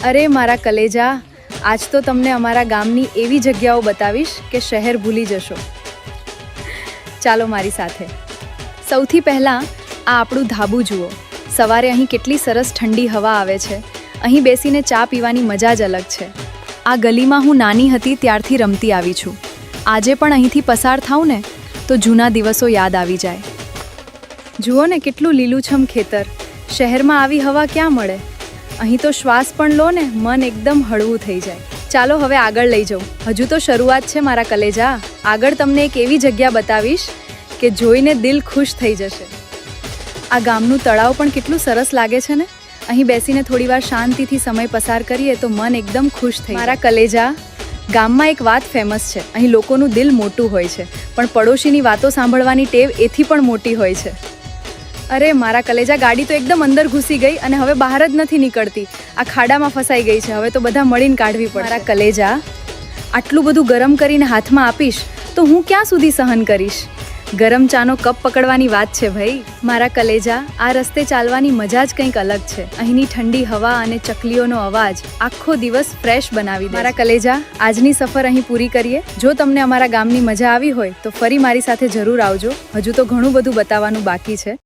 અરે મારા કલેજા, આજ તો તમને અમારા ગામની એવી જગ્યાઓ બતાવીશ કે શહેર ભૂલી જશો. ચાલો મારી સાથે. સૌથી પહેલાં આ આપણું ધાબુ જુઓ. સવારે અહીં કેટલી સરસ ઠંડી હવા આવે છે. અહીં બેસીને ચા પીવાની મજા જ અલગ છે. આ ગલીમાં હું નાની હતી ત્યારથી રમતી આવી છું. આજે પણ અહીંથી પસાર થાઉં ને તો જૂના દિવસો યાદ આવી જાય. જુઓ ને કેટલું લીલુંછમ ખેતર. શહેરમાં આવી હવા ક્યાં મળે? અહીં તો શ્વાસ પણ લો ને મન એકદમ હળવું થઈ જાય. ચાલો હવે આગળ લઈ જાઉં. હજુ તો શરૂઆત છે મારા કલેજા. આગળ તમને એક એવી જગ્યા બતાવીશ કે જોઈને દિલ ખુશ થઈ જશે. આ ગામનું તળાવ પણ કેટલું સરસ લાગે છે ને. અહીં બેસીને થોડીવાર શાંતિથી સમય પસાર કરીએ તો મન એકદમ ખુશ થઈ. મારા કલેજા, ગામમાં એક વાત ફેમસ છે. અહીં લોકોનું દિલ મોટું હોય છે, પણ પડોશીની વાતો સાંભળવાની ટેવ એથી પણ મોટી હોય છે. અરે મારા કલેજા, ગાડી તો એકદમ અંદર ઘૂસી ગઈ અને હવે બહાર જ નથી નીકળતી. આ ખાડામાં ફસાઈ ગઈ છે. હવે તો બધા મળીને કાઢવી પડે. મારા કલેજા, આટલું બધું ગરમ કરીને હાથમાં આપીશ તો હું ક્યાં સુધી સહન કરીશ? ગરમ ચાનો કપ પકડવાની વાત છે ભાઈ. મારા કલેજા, આ રસ્તે ચાલવાની મજા જ કંઈક અલગ છે. અહીંની ઠંડી હવા અને ચકલીઓનો અવાજ આખો દિવસ ફ્રેશ બનાવી દે. મારા કલેજા, આજની સફર અહીં પૂરી કરીએ. જો તમને અમારા ગામની મજા આવી હોય તો ફરી મારી સાથે જરૂર આવજો. હજુ તો ઘણું બધું બતાવવાનું બાકી છે.